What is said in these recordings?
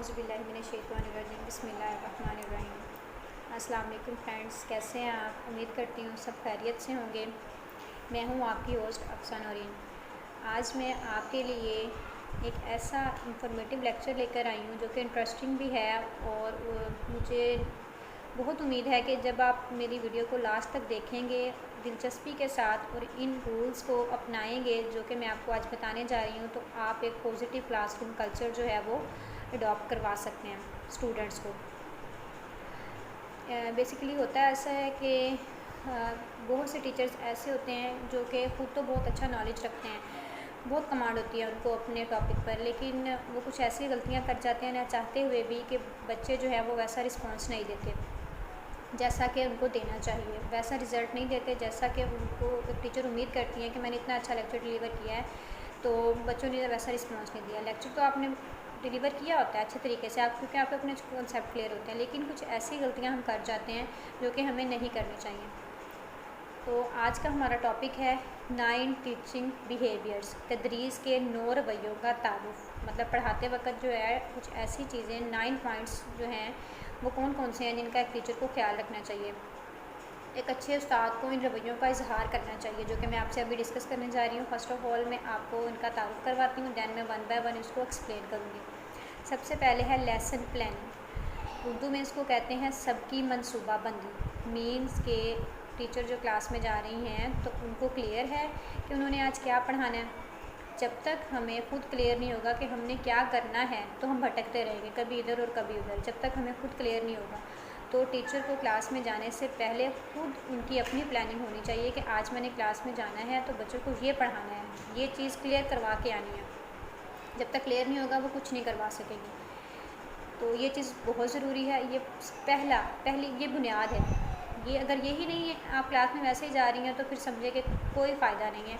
औज़ुबिल्लाहिमिनश्शैतानिर्रजीम बिस्मिल्लाहिर्रहमानिर्रहीम। अस्सलाम वालेकुम फ्रेंड्स, कैसे हैं आप? उम्मीद करती हूँ सब खैरियत से होंगे। मैं हूँ आपकी होस्ट अफसा नौरीन। आज मैं आपके लिए एक ऐसा इंफॉर्मेटिव लेक्चर लेकर आई हूँ जो कि इंटरेस्टिंग भी है और मुझे बहुत उम्मीद है कि जब आप मेरी वीडियो को लास्ट तक देखेंगे दिलचस्पी के साथ और इन रूल्स को अपनाएंगे जो कि मैं आपको आज बताने जा रही हूँ, तो आप एक पॉजिटिव क्लासरूम कल्चर जो है वो अडॉप्ट करवा सकते हैं स्टूडेंट्स को। बेसिकली होता है ऐसा है कि बहुत से टीचर्स ऐसे होते हैं जो कि ख़ुद तो बहुत अच्छा नॉलेज रखते हैं, बहुत कमांड होती है उनको अपने टॉपिक पर, लेकिन वो कुछ ऐसी गलतियां कर जाते हैं ना चाहते हुए भी कि बच्चे जो है वो वैसा रिस्पांस नहीं देते जैसा कि उनको देना चाहिए, वैसा रिज़ल्ट नहीं देते जैसा कि उनको एक टीचर उम्मीद करती है कि मैंने इतना अच्छा लेक्चर डिलीवर किया है तो बच्चों ने वैसा रिस्पांस नहीं दिया। लेक्चर तो आपने डिलीवर किया होता है अच्छे तरीके से आप, क्योंकि आपके अपने कॉन्सेप्ट क्लियर होते हैं, लेकिन कुछ ऐसी गलतियां हम कर जाते हैं जो कि हमें नहीं करनी चाहिए। तो आज का हमारा टॉपिक है 9 टीचिंग बिहेवियर्स, तदरीस के 9 रवैयों का तारुफ। मतलब पढ़ाते वक्त जो है कुछ ऐसी चीज़ें 9 पॉइंट्स जो हैं वो कौन कौन से हैं जिनका एक टीचर को ख्याल रखना चाहिए। एक अच्छे उस्ताद को इन रवैयों का इजहार करना चाहिए जो कि मैं आपसे अभी डिस्कस करने जा रही हूँ। फ़र्स्ट ऑफ़ ऑल मैं आपको इनका तारुफ करवाती हूँ, दैन मैं 1 बाय 1 इसको एक्सप्लेन करूँगी। सबसे पहले है लेसन प्लानिंग। उर्दू में इसको कहते हैं सबकी मनसूबाबंदी। मीन्स के टीचर जो क्लास में जा रही हैं तो उनको क्लियर है कि उन्होंने आज क्या पढ़ाना है। जब तक हमें खुद क्लियर नहीं होगा कि हमने क्या करना है तो हम भटकते रहेंगे, कभी इधर और कभी उधर। जब तक हमें खुद क्लियर नहीं होगा तो टीचर को क्लास में जाने से पहले खुद उनकी अपनी प्लानिंग होनी चाहिए कि आज मैंने क्लास में जाना है तो बच्चों को ये पढ़ाना है, ये चीज़ क्लियर करवा के आनी है। जब तक क्लियर नहीं होगा वो कुछ नहीं करवा सकेंगे। तो ये चीज़ बहुत ज़रूरी है। ये पहली ये बुनियाद है। ये अगर यही नहीं है, आप क्लास में वैसे ही जा रही हैं तो फिर समझे कि कोई फ़ायदा नहीं है।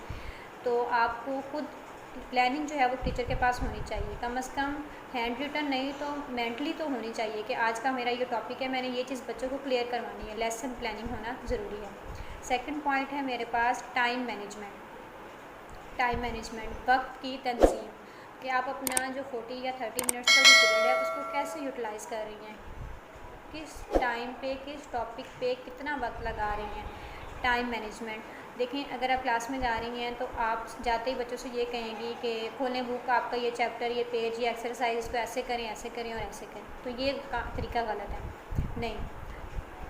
तो आपको खुद प्लानिंग जो है वो टीचर के पास होनी चाहिए, कम से कम हैंड रिटन नहीं तो मेंटली तो होनी चाहिए कि आज का मेरा ये टॉपिक है, मैंने ये चीज़ बच्चों को क्लियर करवानी है। लेसन प्लानिंग होना ज़रूरी है। सेकंड पॉइंट है मेरे पास टाइम मैनेजमेंट। टाइम मैनेजमेंट, वक्त की तंजीम, कि आप अपना जो 40 या 30 मिनट्स का जो पीरियड है उसको कैसे यूटिलाइज़ कर रही हैं, किस टाइम पे किस टॉपिक पे कितना वक्त लगा रही हैं। टाइम मैनेजमेंट देखें, अगर आप क्लास में जा रही हैं तो आप जाते ही बच्चों से ये कहेंगी कि खोलें बुक, आपका ये चैप्टर, ये पेज, ये एक्सरसाइज, इसको ऐसे करें और ऐसे करें, तो ये तरीका गलत है। नहीं,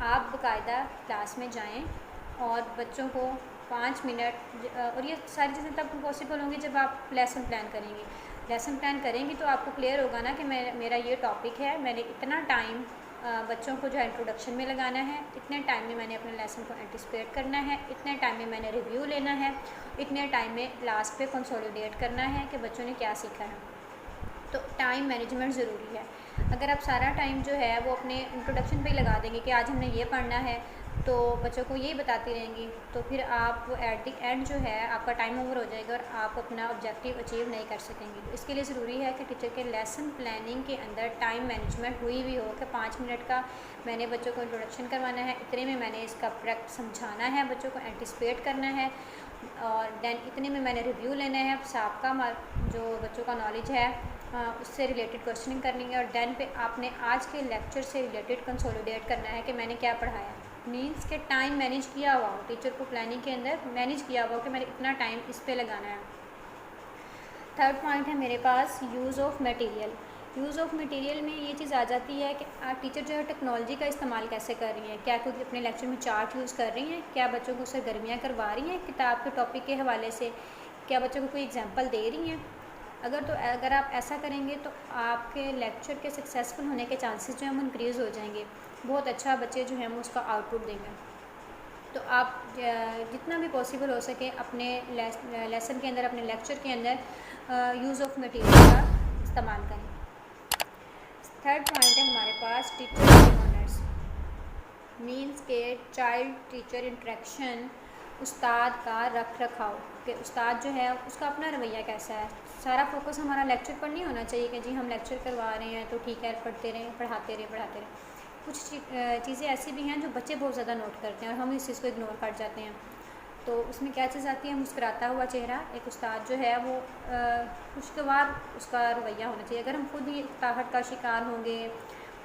आप बाकायदा क्लास में जाएं और बच्चों को 5 मिनट, और ये सारी चीज़ें तब पॉसिबल होंगी जब आप लेसन प्लान करेंगी। लेसन प्लान करेंगी तो आपको क्लियर होगा ना कि मेरा ये टॉपिक है, मैंने इतना टाइम बच्चों को जो है इंट्रोडक्शन में लगाना है, इतने टाइम में मैंने अपने लेसन को एंटिसिपेट करना है, इतने टाइम में मैंने रिव्यू लेना है, इतने टाइम में लास्ट पे कंसोलिडेट करना है कि बच्चों ने क्या सीखा है। तो टाइम मैनेजमेंट ज़रूरी है। अगर आप सारा टाइम जो है वो अपने इंट्रोडक्शन पे ही लगा देंगे कि आज हमने ये पढ़ना है तो बच्चों को यही बताती रहेंगी, तो फिर आप एट द एंड जो है आपका टाइम ओवर हो जाएगा और आप अपना ऑब्जेक्टिव अचीव नहीं कर सकेंगे। तो इसके लिए ज़रूरी है कि टीचर के लेसन प्लानिंग के अंदर टाइम मैनेजमेंट हुई भी हो कि 5 मिनट का मैंने बच्चों को इंट्रोडक्शन करवाना है, इतने में मैंने इसका प्रेक्ट समझाना है, बच्चों को एंटिसिपेट करना है, और दैन इतने में मैंने रिव्यू लेना है, सबका जो बच्चों का नॉलेज है उससे रिलेटेड क्वेश्चनिंग करनी है, और दैन पे आपने आज के लेक्चर से रिलेटेड कंसोलिडेट करना है कि मैंने क्या पढ़ाया। मीन्स के टाइम मैनेज किया हुआ हो, टीचर को प्लानिंग के अंदर मैनेज किया हुआ हो कि मैंने इतना टाइम इस पे लगाना है। थर्ड पॉइंट है मेरे पास use of material. Use of material में ये चीज़ आ जाती है कि टीचर जो है टेक्नोलॉजी का इस्तेमाल कैसे कर रही हैं, क्या खुद अपने लेक्चर में चार्ट यूज़ कर रही हैं, क्या बच्चों को उससे गर्मियाँ करवा रही हैं किताब के टॉपिक के हवाले से, क्या बच्चों को कोई एग्जाम्पल दे रही हैं। अगर आप ऐसा करेंगे तो आपके लेक्चर के सक्सेसफुल होने के चांसेस जो हैं वो इंक्रीज़ हो जाएंगे, बहुत अच्छा बच्चे जो हैं वो उसका आउटपुट देंगे। तो आप जितना भी पॉसिबल हो सके अपने लेसन के अंदर, अपने लेक्चर के अंदर यूज़ ऑफ मटेरियल का इस्तेमाल करें। थर्ड पॉइंट है हमारे पास टीचर ऑनर्स। मीन्स के चाइल्ड टीचर इंटरेक्शन, उस्ताद का रख रखाव, कि उस्ताद जो है उसका अपना रवैया कैसा है। सारा फोकस हमारा लेक्चर पर नहीं होना चाहिए कि जी हम लेक्चर करवा रहे हैं तो ठीक है पढ़ते रहें, पढ़ाते रहें। कुछ चीज़ें ऐसी भी हैं जो बच्चे बहुत ज़्यादा नोट करते हैं और हम इस चीज़ को इग्नोर कर जाते हैं। तो उसमें क्या चीज़ आती है, मुस्कुराता हुआ चेहरा। एक उस्ताद जो है वो खुशगवार उसका रवैया होना चाहिए। अगर हम खुद ही ताहट का शिकार होंगे,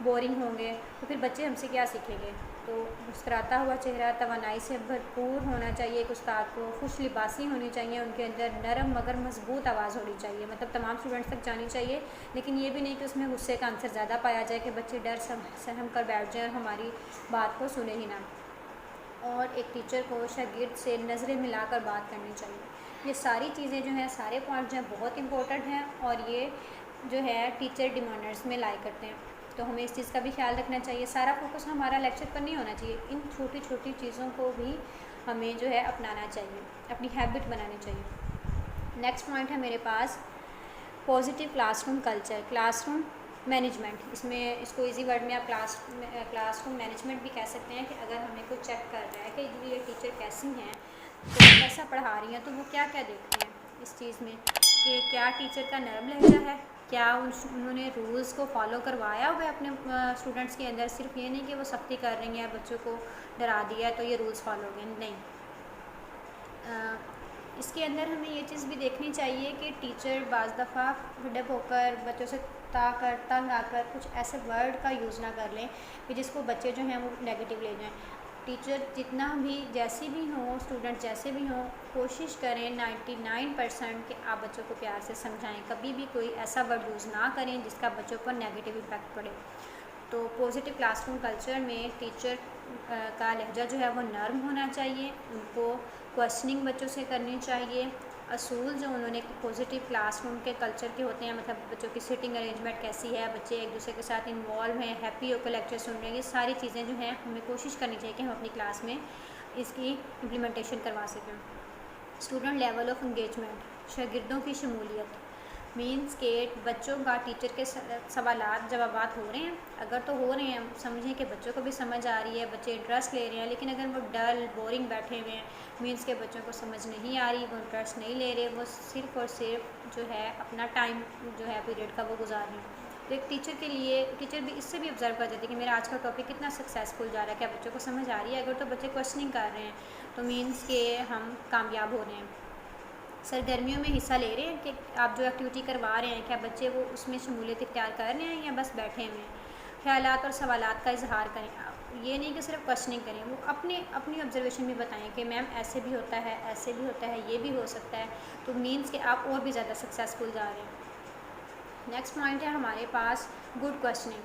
बोरिंग होंगे, तो फिर बच्चे हमसे क्या सीखेंगे। तो मुस्कुराता हुआ चेहरा, तवानाई से भरपूर होना चाहिए एक उस्ताद को, खुश लिबासी होनी चाहिए, उनके अंदर नरम मगर मजबूत आवाज़ होनी चाहिए, मतलब तमाम स्टूडेंट्स तक जानी चाहिए। लेकिन ये भी नहीं कि उसमें गुस्से का आंसर ज़्यादा पाया जाए कि बच्चे डर सहम कर बैठ जाएँ और हमारी बात को सुने ही ना। और एक टीचर को शागिर्द से नज़रें मिलाकर बात करनी चाहिए। ये सारी चीज़ें जो हैं, सारे पॉइंट जो हैं बहुत इंपॉर्टेंट हैं और ये जो है टीचर डिमांडर्स में लाई करते हैं। तो हमें इस चीज़ का भी ख्याल रखना चाहिए। सारा फोकस हमारा लेक्चर पर नहीं होना चाहिए, इन छोटी छोटी चीज़ों को भी हमें जो है अपनाना चाहिए, अपनी हैबिट बनानी चाहिए। नेक्स्ट पॉइंट है मेरे पास positive classroom culture, classroom management. इसमें इसको इजी वर्ड में आप क्लासरूम मैनेजमेंट भी कह सकते हैं कि अगर हमें कुछ चेक कर रहा है कि ये टीचर कैसी हैं, तो कैसा पढ़ा रही हैं, तो वो क्या क्या देखते हैं इस चीज़ में कि क्या टीचर का नरम लहजा है, क्या उन्होंने रूल्स को फॉलो करवाया हुआ है अपने स्टूडेंट्स के अंदर। सिर्फ ये नहीं कि वो सख्ती कर रही हैं, बच्चों को डरा दिया है तो ये रूल्स फॉलो हो गए, नहीं। इसके अंदर हमें ये चीज़ भी देखनी चाहिए कि टीचर बाज़ दफ़ा हिडअप होकर बच्चों से तंग आकर कुछ ऐसे वर्ड का यूज़ ना कर लें कि जिसको बच्चे जो हैं वो नेगेटिव ले जाएं। टीचर जितना भी जैसी भी हो, स्टूडेंट जैसे भी हों, कोशिश करें 99% कि आप बच्चों को प्यार से समझाएं। कभी भी कोई ऐसा वर्ड यूज़ ना करें जिसका बच्चों पर नेगेटिव इफ़ेक्ट पड़े। तो पॉजिटिव क्लासरूम कल्चर में टीचर का लहजा जो है वो नर्म होना चाहिए, उनको क्वेश्चनिंग बच्चों से करनी चाहिए। असूल जो उन्होंने पॉजिटिव क्लासरूम के कल्चर के होते हैं, मतलब बच्चों की सिटिंग अरेंजमेंट कैसी है, बच्चे एक दूसरे के साथ इन्वॉल्व हैं, हैप्पी होकर लेक्चर सुन रहे हैं, ये सारी चीज़ें जो हैं हमें कोशिश करनी चाहिए कि हम अपनी क्लास में इसकी इम्प्लीमेंटेशन करवा सकें। स्टूडेंट लेवल ऑफ इंगेजमेंट, शागिर्दों की शमूलियत, मीन्स के बच्चों का टीचर के सवालात जवाबात हो रहे हैं, अगर तो हो रहे हैं समझें कि बच्चों को भी समझ आ रही है, बच्चे इंटरेस्ट ले रहे हैं। लेकिन अगर वो डल बोरिंग बैठे हुए हैं, मीन्स के बच्चों को समझ नहीं आ रही, वो इंटरेस्ट नहीं ले रहे, वो सिर्फ़ और सिर्फ जो है अपना टाइम जो है पीरियड का वो गुजार रहे हैं। तो एक टीचर के लिए, टीचर भी इससे भी ऑब्जर्व कर जाती है कि मेरा आज का टॉपिक कितना सक्सेसफुल जा रहा है, क्या बच्चों को समझ आ रही है। अगर तो बच्चे क्वेश्चनिंग कर रहे हैं तो मीन्स के हम कामयाब हो रहे हैं। सरगर्मियों में हिस्सा ले रहे हैं कि आप जो एक्टिविटी करवा रहे हैं, क्या बच्चे वो उसमें शमूलियत इख्तियार कर रहे हैं या बस बैठे हुए हैं। ख्यालात और सवालात का इजहार करें, ये नहीं कि सिर्फ क्वेश्चनिंग करें, वो अपनी ऑब्जर्वेशन भी बताएं कि मैम ऐसे भी होता है, ऐसे भी होता है, ये भी हो सकता है। तो मीन्स कि आप और भी ज़्यादा सक्सेसफुल जा रहे हैं। नेक्स्ट पॉइंट है हमारे पास गुड क्वेश्चनिंग,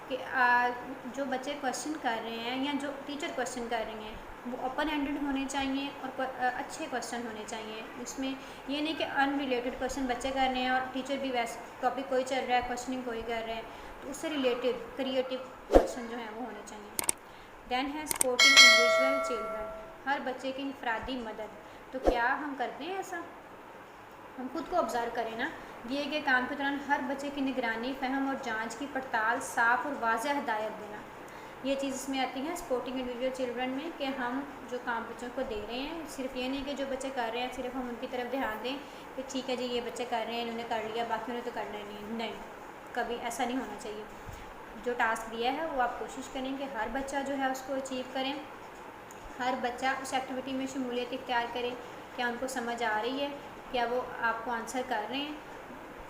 कि जो बच्चे क्वेश्चन कर रहे हैं या जो टीचर क्वेश्चन कर रही हैं वो ओपन एंडेड होने चाहिए और अच्छे क्वेश्चन होने चाहिए। उसमें ये नहीं कि अनरिलेटेड क्वेश्चन बच्चे कर रहे हैं और टीचर भी वैसे टॉपिक कोई चल रहा है, क्वेश्चनिंग कोई कर रहे हैं, तो उससे रिलेटेड क्रिएटिव क्वेश्चन जो है वो होने चाहिए। देन है सपोर्टिंग इंडिविजुअल चिल्ड्रन, हर बच्चे की इनफरादी मदद। तो क्या हम करते हैं ऐसा? हम खुद को ऑब्ज़र्व करें ना, दिए गए काम के दौरान हर बच्चे की निगरानी, फहम और जांच की पड़ताल, साफ़ और वाज़ेह हिदायत देना, ये चीज़ इसमें आती है सपोर्टिंग इंडिविजुअल चिल्ड्रन में, कि हम जो काम बच्चों को दे रहे हैं, सिर्फ ये नहीं कि जो बच्चे कर रहे हैं सिर्फ हम उनकी तरफ ध्यान दें कि ठीक है जी ये बच्चे कर रहे हैं, इन्होंने कर लिया, बाकी उन्हें तो करना ही नहीं, कभी ऐसा नहीं होना चाहिए। जो टास्क दिया है वो आप कोशिश करें कि हर बच्चा जो है उसको अचीव करें, हर बच्चा उस एक्टिविटी में शमूलियत इख्तियार करे। क्या उनको समझ आ रही है, क्या वो आपको आंसर कर रहे हैं।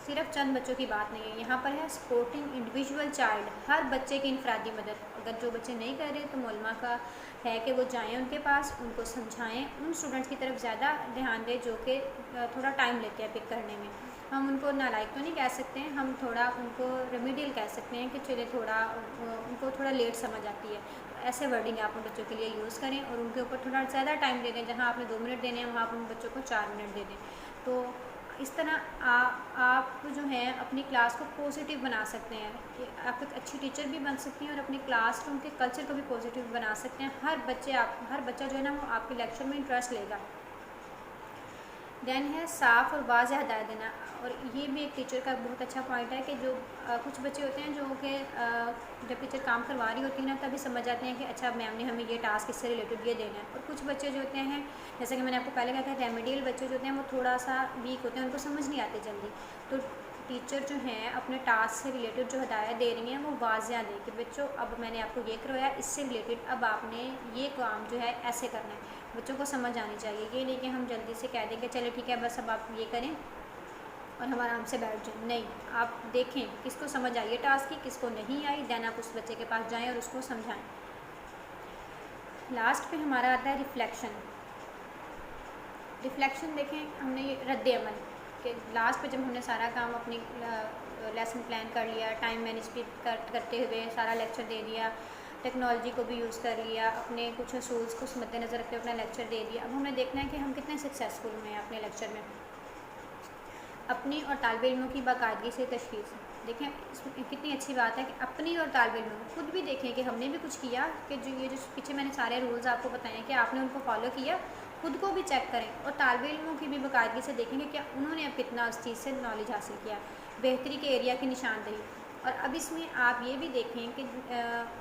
सिर्फ चंद बच्चों की बात नहीं है, यहाँ पर है सपोर्टिंग इंडिविजुअल चाइल्ड, हर बच्चे की इनफरादी मदद। अगर जो बच्चे नहीं कर रहे तो मौलमा का है कि वो जाएं उनके पास, उनको समझाएं, उन स्टूडेंट्स की तरफ ज़्यादा ध्यान दें जो कि थोड़ा टाइम लेते हैं पिक करने में। हम उनको नालायक तो नहीं कह सकते हैं, हम थोड़ा उनको रेमिडियल कह सकते हैं कि चले थोड़ा उनको थोड़ा लेट समझ आती है। तो ऐसे वर्डिंग आप उन बच्चों के लिए यूज़ करें और उनके ऊपर थोड़ा ज़्यादा टाइम दे दें। जहाँ आपने 2 मिनट देने हैं वहाँ आप उन बच्चों को 4 मिनट दे दें। तो इस तरह आप जो है अपनी क्लास को पॉजिटिव बना सकते हैं, कि आप एक अच्छी टीचर भी बन सकती हैं और अपने क्लासरूम के कल्चर को भी पॉजिटिव बना सकते हैं। हर बच्चा जो है ना वो आपके लेक्चर में इंटरेस्ट लेगा। देन है साफ़ और वाज़ेह हिदायत देना, और ये भी एक टीचर का बहुत अच्छा पॉइंट है कि जो कुछ बच्चे होते हैं जो कि जब टीचर काम करवा रही होती है ना तभी समझ जाते हैं कि अच्छा मैम ने हमें ये टास्क इससे रिलेटेड ये देना है। और कुछ बच्चे जो होते हैं, जैसे कि मैंने आपको पहले कहा था, रेमेडियल बच्चे जो होते हैं वो थोड़ा सा वीक होते हैं, उनको समझ नहीं आते जल्दी। तो टीचर जो हैं अपने टास्क से रिलेटेड जो हिदायत दे रही हैं वो वाज़ेह दें कि बच्चों अब मैंने आपको ये करवाया, इससे रिलेटेड अब आपने ये काम जो है ऐसे करना है। बच्चों को समझ आनी चाहिए। ये नहीं कि हम जल्दी से कह देंगे चलो ठीक है बस अब आप ये करें और हम आराम से बैठ जाएं। नहीं, आप देखें किसको समझ आई है टास्क की, किसको नहीं आई, देन आप उस बच्चे के पास जाएं और उसको समझाएं। लास्ट पे हमारा आता है रिफ्लेक्शन। रिफ्लेक्शन देखें, हमने ये रद्द अमल कि लास्ट पे जब हमने सारा काम अपनी लेसन प्लान कर लिया, टाइम मैनेज करते हुए सारा लेक्चर दे दिया, टेक्नोलॉजी को भी यूज़ कर लिया, अपने कुछ असूल्स को मद्देनज़र रखते हुए अपना लेक्चर दे दिया। अब हमें देखना है कि हम कितने सक्सेसफुल हुए हैं अपने लेक्चर में। अपनी और तालिब इल्मों की बाकायदगी से तशख़ीस। देखें इसमें कितनी अच्छी बात है कि अपनी और तालिब इल्मों खुद भी देखें कि हमने भी कुछ किया, कि जो पीछे मैंने सारे रूल्स आपको बताए हैं कि आपने उनको फॉलो किया, खुद को भी चेक करें और तालिब इल्मों की भी बाकायदगी से देखेंगे क्या उन्होंने अब कितना उस चीज़ से नॉलेज हासिल किया, बेहतरी के एरिया की निशानदेही। और अब इसमें आप ये भी देखें कि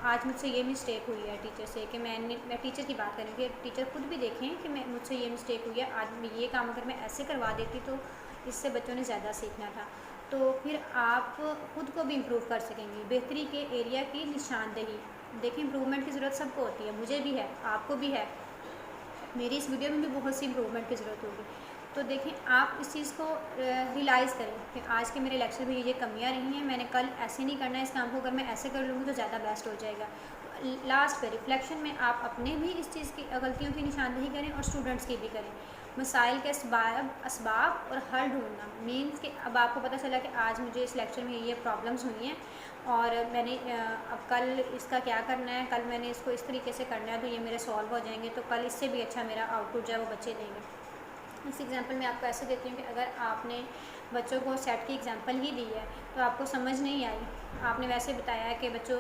आज मुझसे ये मिस्टेक हुई है टीचर से, कि मैं टीचर की बात करूँ कि टीचर खुद भी देखें कि मैं मुझसे ये मिस्टेक हुई है, आज ये काम अगर मैं ऐसे करवा देती तो इससे बच्चों ने ज़्यादा सीखना था। तो फिर आप खुद को भी इम्प्रूव कर सकेंगे, बेहतरी के एरिया की निशानदेही। देखिए इम्प्रूवमेंट की ज़रूरत सबको होती है, मुझे भी है, आपको भी है, मेरी इस वीडियो में भी बहुत सी इम्प्रूवमेंट की ज़रूरत होगी। तो देखें आप इस चीज़ को रियलाइज़ करें कि आज के मेरे लेक्चर में ये कमियां रही हैं, मैंने कल ऐसे नहीं करना है इस काम को, अगर मैं ऐसे कर लूँगी तो ज़्यादा बेस्ट हो जाएगा। लास्ट पे रिफ्लेक्शन में आप अपने भी इस चीज़ की गलतियों की निशानदेही करें और स्टूडेंट्स की भी करें। मसाइल के असबाब और हल ढूंढना मीन्स कि अब आपको पता चला कि आज मुझे इस लेक्चर में ये प्रॉब्लम्स हुई हैं और मैंने अब कल इसका क्या करना है, कल मैंने इसको इस तरीके से करना है तो ये मेरे सॉल्व हो जाएंगे, तो कल इससे भी अच्छा मेरा आउटपुट जो है वो बच्चे देंगे। इस एग्जांपल में आपको ऐसे देती हूँ कि अगर आपने बच्चों को सेट की एग्जांपल ही दी है तो आपको समझ नहीं आई, आपने वैसे बताया है कि बच्चों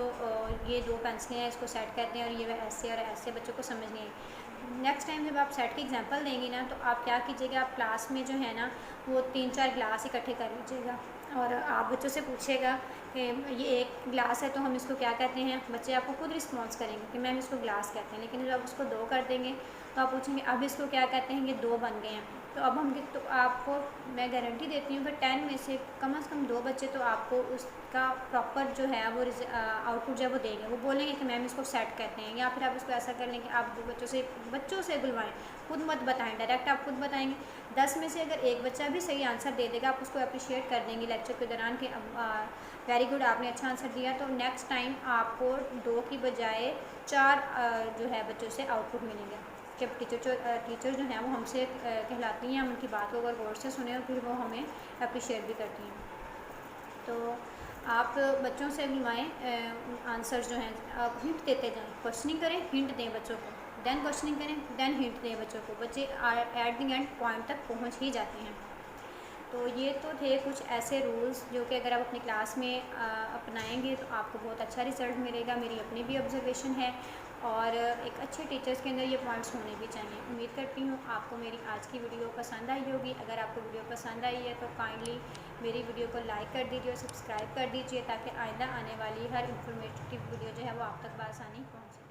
ये 2 पेंसिलें हैं इसको सेट कहते हैं और ये ऐसे और ऐसे, बच्चों को समझ नहीं आई। नेक्स्ट टाइम जब आप सेट की एग्जांपल देंगी ना तो आप क्या कीजिएगा, आप क्लास में जो है ना वो 3-4 ग्लास इकट्ठे कर लीजिएगा और आप बच्चों से पूछिएगा कि ये एक ग्लास है तो हम इसको क्या कहते हैं, बच्चे आपको खुद रिस्पॉन्स करेंगे कि मैम इसको ग्लास कहते हैं। लेकिन जब आप उसको 2 कर देंगे तो आप पूछेंगे अब इसको क्या कहते हैं, ये 2 बन गए हैं। तो अब हम तो आपको मैं गारंटी देती हूँ कि 10 में से कम 2 बच्चे तो आपको उसका प्रॉपर जो है वो आउटपुट जो है वो देंगे, वो बोलेंगे कि मैम इसको सेट कहते हैं। या फिर आप इसको ऐसा कर लें कि आप बच्चों से बुलवाएं, खुद मत बताएं, डायरेक्ट आप खुद बताएंगे। 10 में से अगर एक बच्चा भी सही आंसर दे देगा आप उसको अप्रिशिएट कर देंगे लेक्चर के दौरान कि वेरी गुड आपने अच्छा आंसर दिया। तो नेक्स्ट टाइम आपको 2 की बजाय 4 जो है बच्चों से आउटपुट मिलेंगे। जब टीचर जो हैं वो हमसे कहलाती हैं, हम उनकी बात को अगर गौर से सुने और फिर वो हमें अप्रिशिएट भी करती हैं। तो आप बच्चों से बुलवाएं, आंसर जो हैं आप हिंट देते जाएं, क्वेश्चनिंग करें, हिंट दें बच्चों को, देन क्वेश्चनिंग करें, देन हिंट दें बच्चों को, बच्चे एट द एंड पॉइंट तक पहुंच ही जाते हैं। तो ये तो थे कुछ ऐसे रूल्स जो कि अगर आप अपनी क्लास में अपनाएंगे तो आपको बहुत अच्छा रिज़ल्ट मिलेगा, मेरी अपनी भी ऑब्जर्वेशन है और एक अच्छे टीचर्स के अंदर ये पॉइंट्स होने भी चाहिए। उम्मीद करती हूँ आपको मेरी आज की वीडियो पसंद आई होगी। अगर आपको वीडियो पसंद आई है तो काइंडली मेरी वीडियो को लाइक कर दीजिए और सब्सक्राइब कर दीजिए ताकि आइंदा आने वाली हर इंफॉर्मेटिव वीडियो जो है वो आप तक बआसानी पहुँच सके।